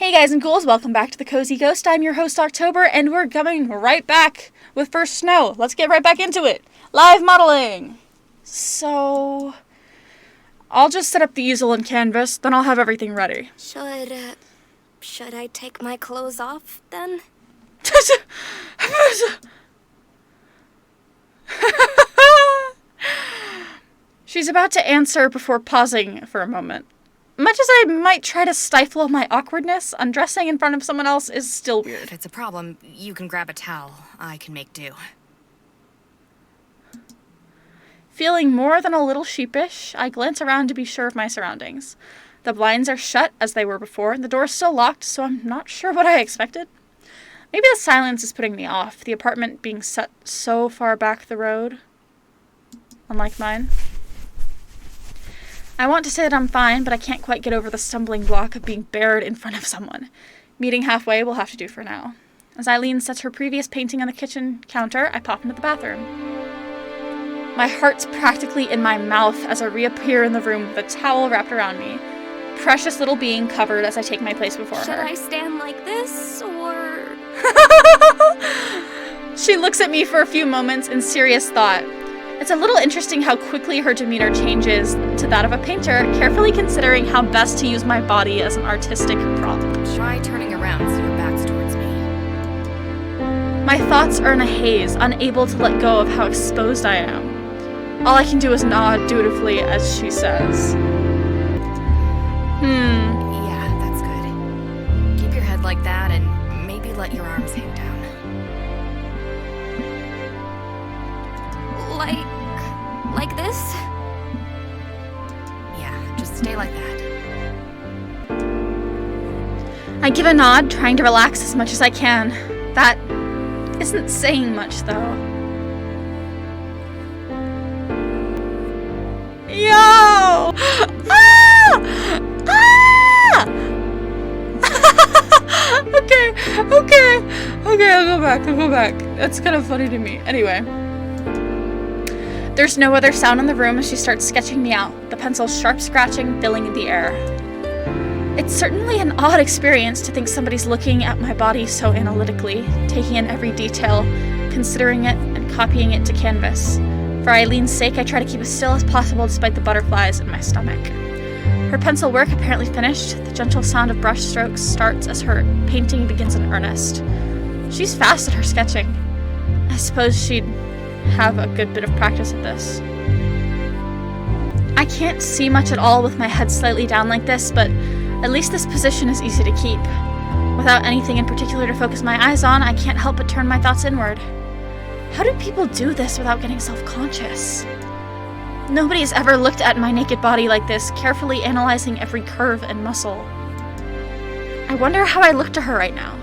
Hey guys and ghouls, welcome back to the Cozy Ghost. I'm your host October, and we're coming right back with First Snow. Let's get right back into it. Live modeling! So, I'll just set up the easel and canvas, then I'll have everything ready. Should I take my clothes off, then? She's about to answer before pausing for a moment. Much as I might try to stifle my awkwardness, undressing in front of someone else is still weird. If it's a problem, you can grab a towel. I can make do. Feeling more than a little sheepish, I glance around to be sure of my surroundings. The blinds are shut, as they were before, and the door's still locked, so I'm not sure what I expected. Maybe the silence is putting me off, the apartment being set so far back the road. Unlike mine. I want to say that I'm fine, but I can't quite get over the stumbling block of being bared in front of someone. Meeting halfway will have to do for now. As Eileen sets her previous painting on the kitchen counter, I pop into the bathroom. My heart's practically in my mouth as I reappear in the room with a towel wrapped around me. Precious little being covered as I take my place before her. Should I stand like this, or...? She looks at me for a few moments in serious thought. It's a little interesting how quickly her demeanor changes to that of a painter, carefully considering how best to use my body as an artistic prop. Try turning around so your back's towards me. My thoughts are in a haze, unable to let go of how exposed I am. All I can do is nod dutifully as she says. Yeah, that's good. Keep your head like that and maybe let your arms hang down. Like this? Yeah, just stay like that. I give a nod, trying to relax as much as I can. That isn't saying much, though. Yo! Ah! Ah! Okay, I'll go back. That's kind of funny to me. Anyway. There's no other sound in the room as she starts sketching me out, the pencil's sharp scratching filling the air. It's certainly an odd experience to think somebody's looking at my body so analytically, taking in every detail, considering it, and copying it to canvas. For Eileen's sake, I try to keep as still as possible despite the butterflies in my stomach. Her pencil work apparently finished, the gentle sound of brush strokes starts as her painting begins in earnest. She's fast at her sketching. I suppose she'd have a good bit of practice at this. I can't see much at all with my head slightly down like this, but at least this position is easy to keep. Without anything in particular to focus my eyes on, I can't help but turn my thoughts inward. How do people do this without getting self-conscious? Nobody's ever looked at my naked body like this, carefully analyzing every curve and muscle. I wonder how I look to her right now.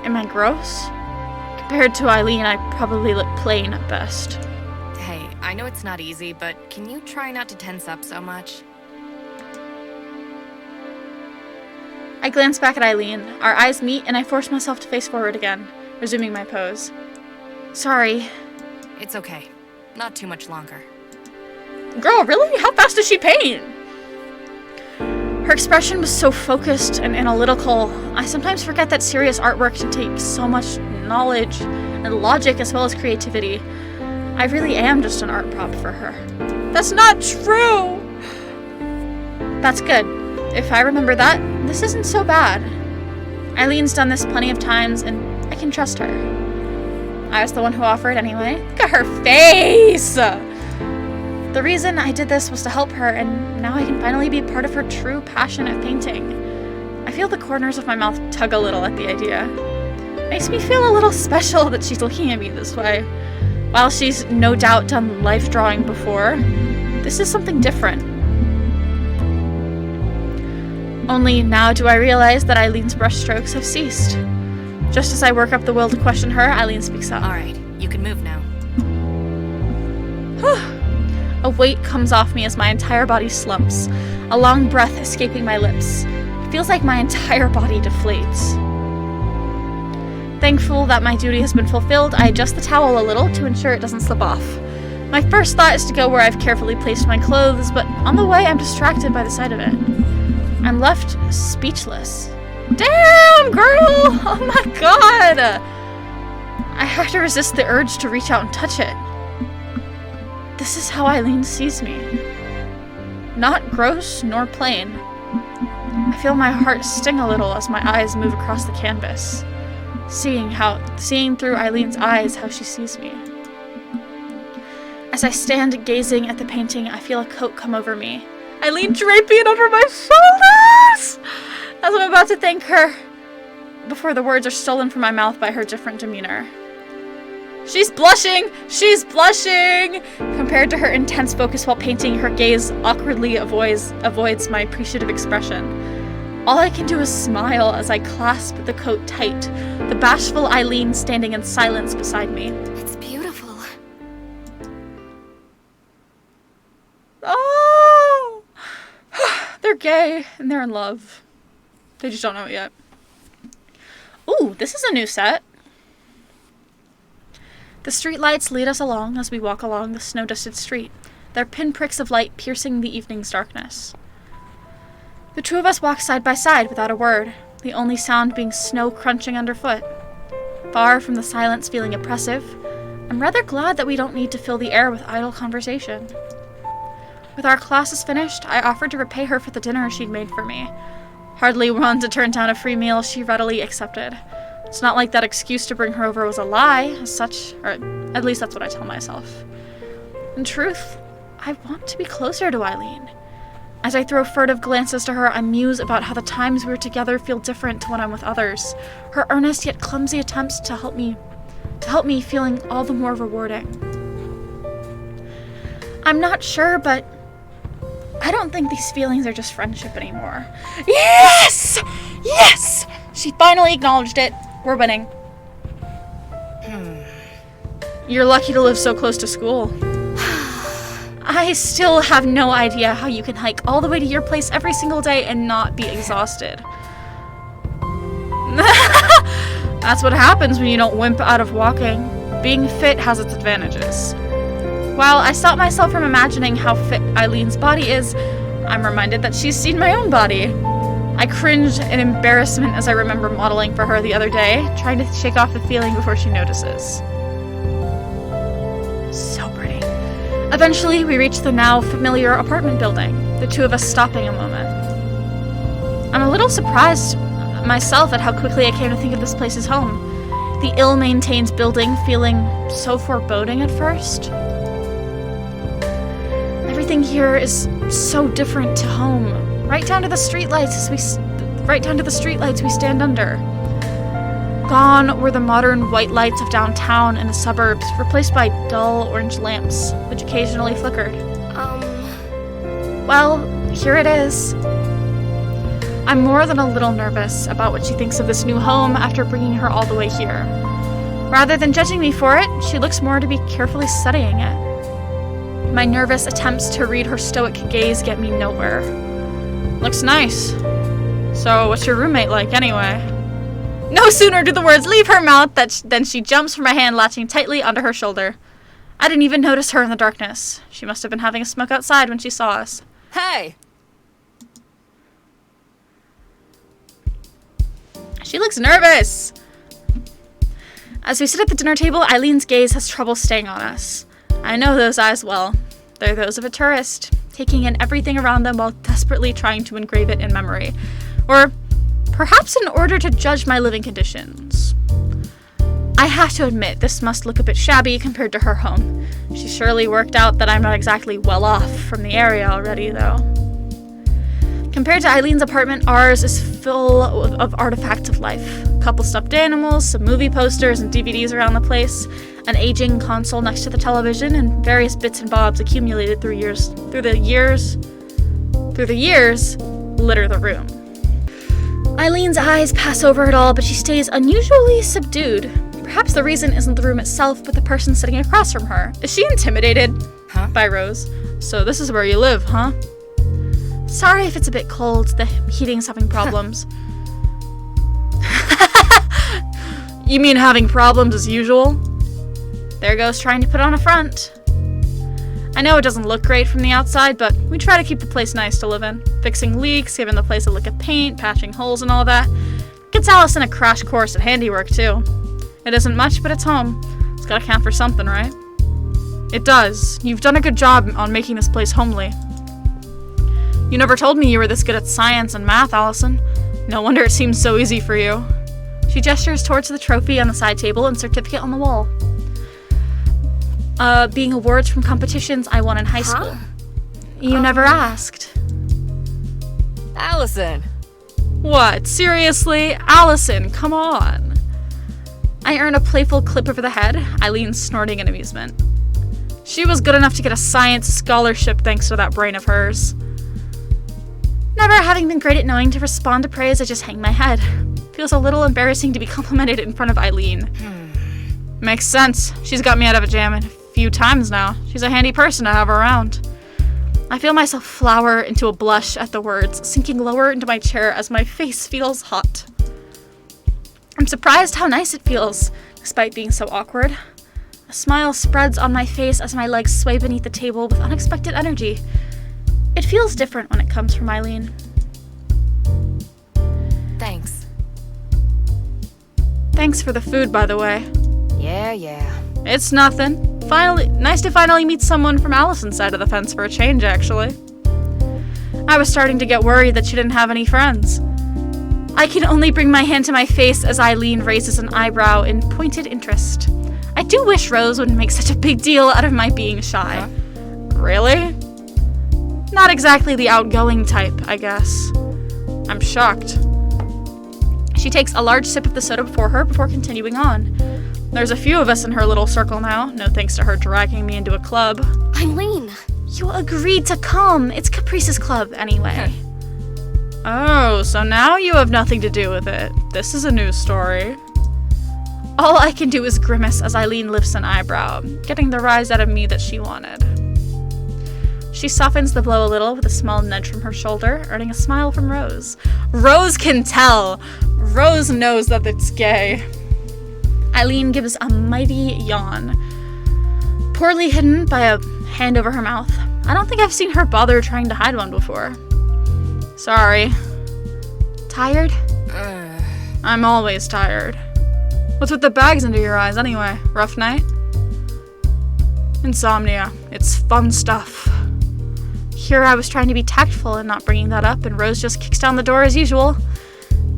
Am I gross? Compared to Eileen, I probably look plain at best. Hey, I know it's not easy, but can you try not to tense up so much? I glance back at Eileen. Our eyes meet, and I force myself to face forward again, resuming my pose. Sorry. It's okay. Not too much longer. Girl, really? How fast does she paint? Her expression was so focused and analytical. I sometimes forget that serious artwork can take so much knowledge and logic as well as creativity. I really am just an art prop for her. That's not true! That's good. If I remember that, this isn't so bad. Eileen's done this plenty of times, and I can trust her. I was the one who offered anyway. Look at her face! The reason I did this was to help her, and now I can finally be part of her true passion at painting. I feel the corners of my mouth tug a little at the idea. Makes me feel a little special that she's looking at me this way. While she's no doubt done life drawing before, this is something different. Only now do I realize that Eileen's brushstrokes have ceased. Just as I work up the will to question her, Eileen speaks up. Alright, you can move now. A weight comes off me as my entire body slumps, a long breath escaping my lips. It feels like my entire body deflates. Thankful that my duty has been fulfilled, I adjust the towel a little to ensure it doesn't slip off. My first thought is to go where I've carefully placed my clothes, but on the way I'm distracted by the sight of it. I'm left speechless. Damn, girl! Oh my god! I have to resist the urge to reach out and touch it. This is how Eileen sees me. Not gross nor plain. I feel my heart sting a little as my eyes move across the canvas, seeing through Eileen's eyes how she sees me. As I stand gazing at the painting, I feel a coat come over me. Eileen draping it over my shoulders! As I'm about to thank her, before the words are stolen from my mouth by her different demeanor. She's blushing! She's blushing! Compared to her intense focus while painting, her gaze awkwardly avoids my appreciative expression. All I can do is smile as I clasp the coat tight, the bashful Eileen standing in silence beside me. It's beautiful. Oh! They're gay, and they're in love. They just don't know it yet. Ooh, this is a new set. The streetlights lead us along as we walk along the snow-dusted street, their pinpricks of light piercing the evening's darkness. The two of us walk side by side without a word, the only sound being snow crunching underfoot. Far from the silence feeling oppressive, I'm rather glad that we don't need to fill the air with idle conversation. With our classes finished, I offered to repay her for the dinner she'd made for me. Hardly one to turn down a free meal, she readily accepted. It's not like that excuse to bring her over was a lie, as such, or at least that's what I tell myself. In truth, I want to be closer to Eileen. As I throw furtive glances to her, I muse about how the times we were together feel different to when I'm with others. Her earnest yet clumsy attempts to help me feeling all the more rewarding. I'm not sure, but I don't think these feelings are just friendship anymore. Yes! Yes! She finally acknowledged it. We're winning. You're lucky to live so close to school. I still have no idea how you can hike all the way to your place every single day and not be exhausted. That's what happens when you don't wimp out of walking. Being fit has its advantages. While I stop myself from imagining how fit Eileen's body is, I'm reminded that she's seen my own body. I cringe in embarrassment as I remember modeling for her the other day, trying to shake off the feeling before she notices. So pretty. Eventually, we reach the now familiar apartment building, the two of us stopping a moment. I'm a little surprised myself at how quickly I came to think of this place as home. The ill-maintained building feeling so foreboding at first. Everything here is so different to home. Right down to the streetlights we stand under. Gone were the modern white lights of downtown and the suburbs, replaced by dull orange lamps, which occasionally flickered. Well, here it is. I'm more than a little nervous about what she thinks of this new home after bringing her all the way here. Rather than judging me for it, she looks more to be carefully studying it. My nervous attempts to read her stoic gaze get me nowhere. Looks nice. So, what's your roommate like, anyway? No sooner do the words leave her mouth than she jumps from my hand, latching tightly onto her shoulder. I didn't even notice her in the darkness. She must have been having a smoke outside when she saw us. Hey! She looks nervous! As we sit at the dinner table, Eileen's gaze has trouble staying on us. I know those eyes well. They're those of a tourist, taking in everything around them while desperately trying to engrave it in memory. Or perhaps in order to judge my living conditions. I have to admit, this must look a bit shabby compared to her home. She surely worked out that I'm not exactly well off from the area already, though. Compared to Eileen's apartment, ours is full of artifacts of life. A couple stuffed animals, some movie posters and DVDs around the place, an aging console next to the television, and various bits and bobs accumulated through the years litter the room. Eileen's eyes pass over it all, but she stays unusually subdued. Perhaps the reason isn't the room itself, but the person sitting across from her. Is she intimidated? Huh? By Rose. So this is where you live, huh? Sorry if it's a bit cold, the heating's having problems. You mean having problems as usual? There goes trying to put on a front. I know it doesn't look great from the outside, but we try to keep the place nice to live in. Fixing leaks, giving the place a lick of paint, patching holes and all that. Gets Allison a crash course at handiwork, too. It isn't much, but it's home. It's gotta count for something, right? It does. You've done a good job on making this place homely. You never told me you were this good at science and math, Allison. No wonder it seems so easy for you. She gestures towards the trophy on the side table and certificate on the wall. Being awards from competitions I won in high school. You never asked. Allison! What? Seriously? Allison, come on. I earn a playful clip over the head, Eileen snorting in amusement. She was good enough to get a science scholarship thanks to that brain of hers. Never having been great at knowing to respond to praise, I just hang my head. Feels a little embarrassing to be complimented in front of Eileen. Makes sense. She's got me out of a jam a few times now. She's a handy person to have around. I feel myself flower into a blush at the words, sinking lower into my chair as my face feels hot. I'm surprised how nice it feels, despite being so awkward. A smile spreads on my face as my legs sway beneath the table with unexpected energy. It feels different when it comes from Eileen. Thanks. Thanks for the food, by the way. Yeah. It's nothing. Nice to finally meet someone from Allison's side of the fence for a change, actually. I was starting to get worried that she didn't have any friends. I can only bring my hand to my face as Eileen raises an eyebrow in pointed interest. I do wish Rose wouldn't make such a big deal out of my being shy. Huh? Really? Not exactly the outgoing type, I guess. I'm shocked. She takes a large sip of the soda before her before continuing on. There's a few of us in her little circle now, no thanks to her dragging me into a club. Eileen! You agreed to come. It's Caprice's club, anyway. Oh, so now you have nothing to do with it. This is a news story. All I can do is grimace as Eileen lifts an eyebrow, getting the rise out of me that she wanted. She softens the blow a little with a small nudge from her shoulder, earning a smile from Rose. Rose can tell! Rose knows that it's gay. Eileen gives a mighty yawn, poorly hidden by a hand over her mouth. I don't think I've seen her bother trying to hide one before. Sorry. Tired? I'm always tired. What's with the bags under your eyes anyway? Rough night? Insomnia. It's fun stuff. Here I was trying to be tactful and not bringing that up, and Rose just kicks down the door as usual.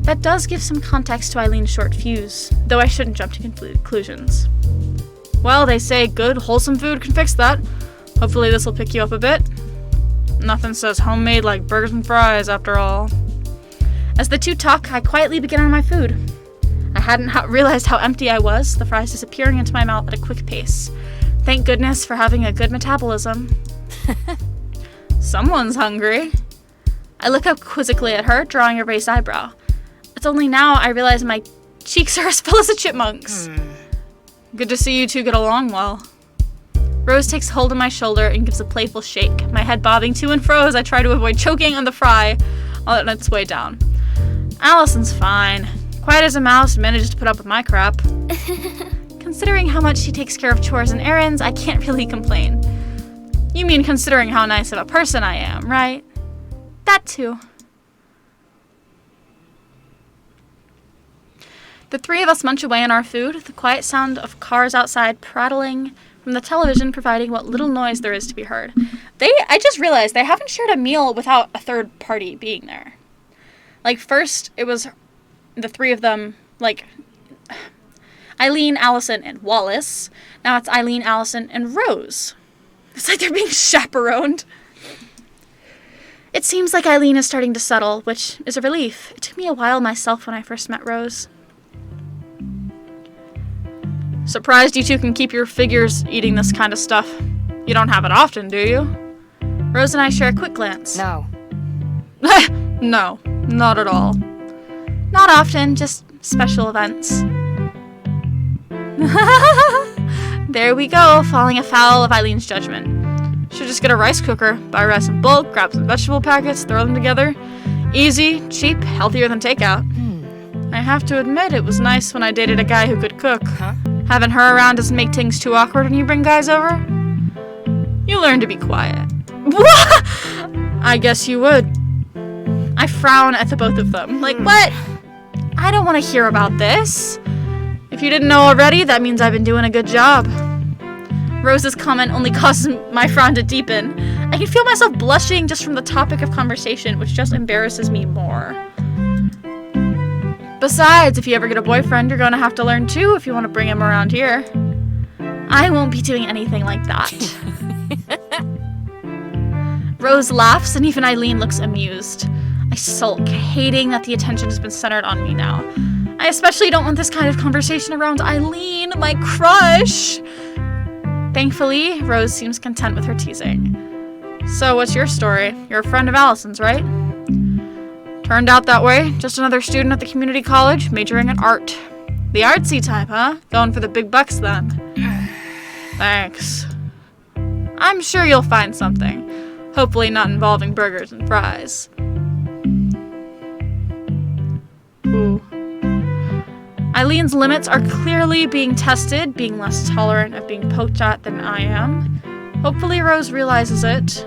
That does give some context to Eileen's short fuse, though I shouldn't jump to conclusions. Well, they say good, wholesome food can fix that. Hopefully this will pick you up a bit. Nothing says homemade like burgers and fries, after all. As the two talk, I quietly begin on my food. I hadn't realized how empty I was, the fries disappearing into my mouth at a quick pace. Thank goodness for having a good metabolism. Someone's hungry. I look up quizzically at her, drawing a raised eyebrow. It's only now I realize my cheeks are as full as a chipmunk's. Good to see you two get along well. Rose takes hold of my shoulder and gives a playful shake, my head bobbing to and fro as I try to avoid choking on the fry on its way down. Allison's fine. Quiet as a mouse, manages to put up with my crap. Considering how much she takes care of chores and errands, I can't really complain. You mean considering how nice of a person I am, right? That too. The three of us munch away on our food, the quiet sound of cars outside prattling from the television providing what little noise there is to be heard. I just realized they haven't shared a meal without a third party being there. Like, first, it was the three of them, like, Eileen, Allison, and Wallace. Now it's Eileen, Allison, and Rose. It's like they're being chaperoned. It seems like Eileen is starting to settle, which is a relief. It took me a while myself when I first met Rose. Surprised you two can keep your figures eating this kind of stuff. You don't have it often, do you? Rose and I share a quick glance. No. No, not at all. Not often, just special events. There we go, falling afoul of Eileen's judgment. Should just get a rice cooker, buy rice in bulk, grab some vegetable packets, throw them together. Easy, cheap, healthier than takeout. I have to admit, it was nice when I dated a guy who could cook. Huh? Having her around doesn't make things too awkward when you bring guys over. You learn to be quiet. I guess you would. I frown at the both of them. Like, what? I don't want to hear about this. If you didn't know already, that means I've been doing a good job. Rose's comment only causes my frown to deepen. I can feel myself blushing just from the topic of conversation, which just embarrasses me more. Besides, if you ever get a boyfriend, you're going to have to learn too if you want to bring him around here. I won't be doing anything like that. Rose laughs, and even Eileen looks amused. I sulk, hating that the attention has been centered on me now. I especially don't want this kind of conversation around Eileen, my crush. Thankfully, Rose seems content with her teasing. So, what's your story? You're a friend of Allison's, right? Turned out that way. Just another student at the community college, majoring in art. The artsy type, huh? Going for the big bucks, then. Thanks. I'm sure you'll find something. Hopefully not involving burgers and fries. Ooh. Eileen's limits are clearly being tested, being less tolerant of being poked at than I am. Hopefully Rose realizes it.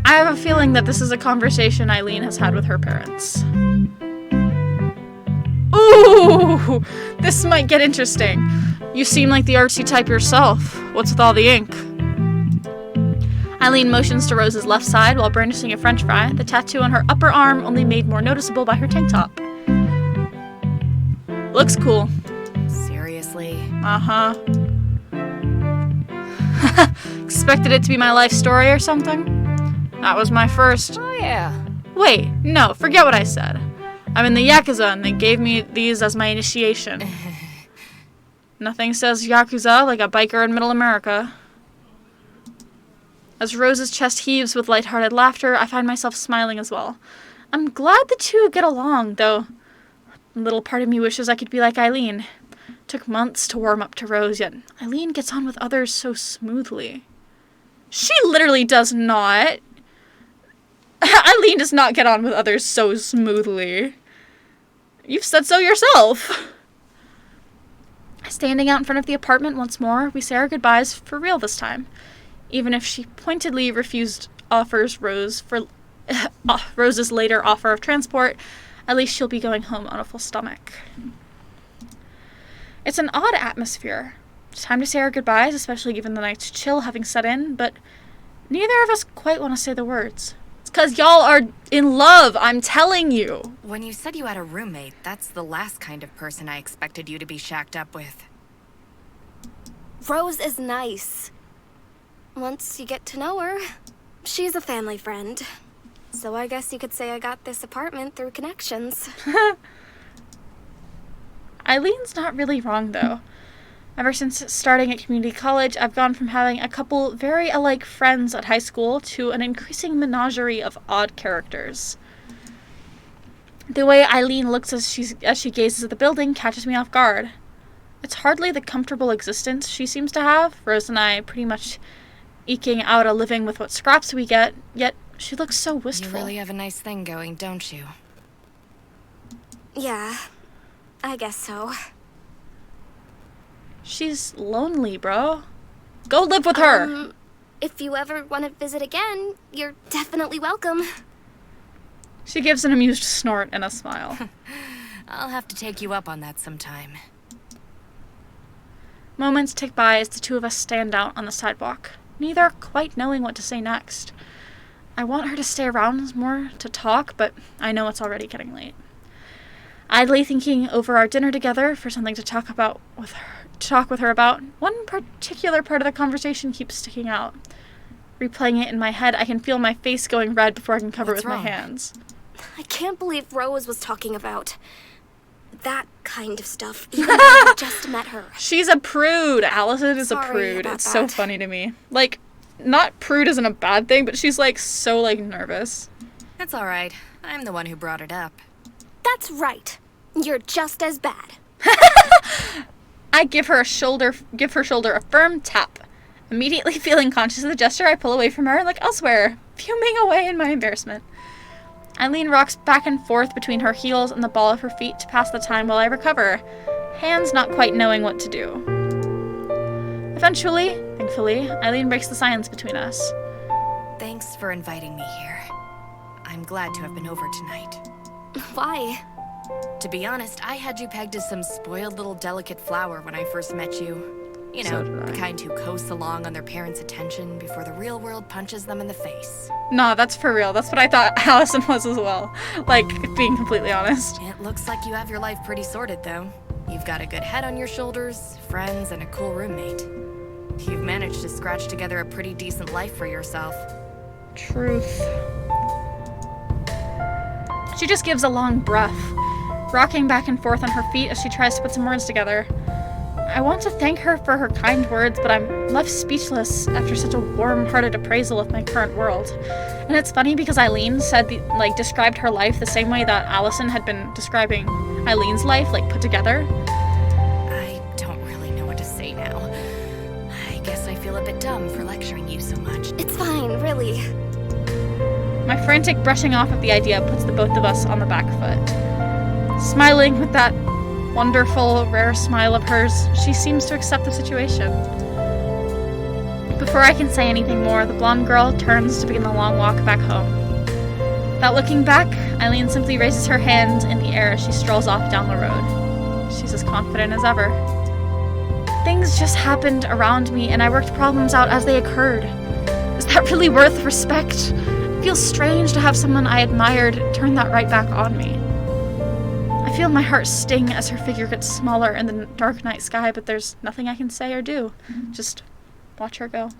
I have a feeling that this is a conversation Eileen has had with her parents. Ooh! This might get interesting. You seem like the artsy type yourself. What's with all the ink? Eileen motions to Rose's left side while brandishing a french fry, the tattoo on her upper arm only made more noticeable by her tank top. Looks cool. Seriously? Uh-huh. Expected it to be my life story or something? That was my first. Oh, yeah. Wait, no, forget what I said. I'm in the Yakuza and they gave me these as my initiation. Nothing says Yakuza like a biker in Middle America. As Rose's chest heaves with lighthearted laughter, I find myself smiling as well. I'm glad the two get along, though. A little part of me wishes I could be like Eileen. Took months to warm up to Rose, yet Eileen gets on with others so smoothly. She literally does not. Eileen does not get on with others so smoothly. You've said so yourself. Standing out in front of the apartment once more, we say our goodbyes for real this time. Even if she pointedly refused offers Rose's later offer of transport, at least she'll be going home on a full stomach. It's an odd atmosphere. It's time to say our goodbyes, especially given the night's chill having set in, but neither of us quite want to say the words. It's because y'all are in love, I'm telling you. When you said you had a roommate, that's the last kind of person I expected you to be shacked up with. Rose is nice. Once you get to know her, she's a family friend. So I guess you could say I got this apartment through connections. Eileen's not really wrong, though. Ever since starting at community college, I've gone from having a couple very alike friends at high school to an increasing menagerie of odd characters. The way Eileen looks as she gazes at the building catches me off guard. It's hardly the comfortable existence she seems to have, Rose and I pretty much eking out a living with what scraps we get, yet she looks so wistful. You really have a nice thing going, don't you? Yeah, I guess so. She's lonely, bro. Go live with her. If you ever want to visit again, you're definitely welcome. She gives an amused snort and a smile. I'll have to take you up on that sometime. Moments tick by as the two of us stand out on the sidewalk, neither quite knowing what to say next. I want her to stay around more to talk, but I know it's already getting late. Idly thinking over our dinner together for something to talk with her about, one particular part of the conversation keeps sticking out. Replaying it in my head, I can feel my face going red before I can cover it with my hands. I can't believe Rose was talking about that kind of stuff, even though I just met her. She's a prude. Allison is Sorry a prude. about It's so that. funny to me. Like, not prude isn't a bad thing, but she's like so like nervous. That's all right. I'm the one who brought it up. That's right. You're just as bad. I give her shoulder a firm tap. Immediately feeling conscious of the gesture, I pull away from her and look elsewhere, fuming away in my embarrassment. Eileen rocks back and forth between her heels and the ball of her feet to pass the time while I recover, hands not quite knowing what to do. Eventually, the Thankfully, Eileen breaks the silence between us. Thanks for inviting me here. I'm glad to have been over tonight. Why? To be honest, I had you pegged as some spoiled little delicate flower when I first met you. You So know, did I. the kind who coasts along on their parents' attention before the real world punches them in the face. Nah, that's for real. That's what I thought Allison was as well. Like, being completely honest. It looks like you have your life pretty sorted, though. You've got a good head on your shoulders, friends, and a cool roommate. You've managed to scratch together a pretty decent life for yourself. Truth. She just gives a long breath, rocking back and forth on her feet as she tries to put some words together. I want to thank her for her kind words, but I'm left speechless after such a warm-hearted appraisal of my current world. And it's funny because Eileen said, described her life the same way that Allison had been describing Eileen's life, like, put together. I don't really know what to say now. I guess I feel a bit dumb for lecturing you so much. It's fine, really. My frantic brushing off of the idea puts the both of us on the back foot. Smiling with that wonderful, rare smile of hers, she seems to accept the situation. Before I can say anything more, the blonde girl turns to begin the long walk back home. Without looking back, Eileen simply raises her hand in the air as she strolls off down the road. She's as confident as ever. Things just happened around me, and I worked problems out as they occurred. Is that really worth respect? It feels strange to have someone I admired turn that right back on me. I feel my heart sting as her figure gets smaller in the dark night sky, but there's nothing I can say or do. Just watch her go.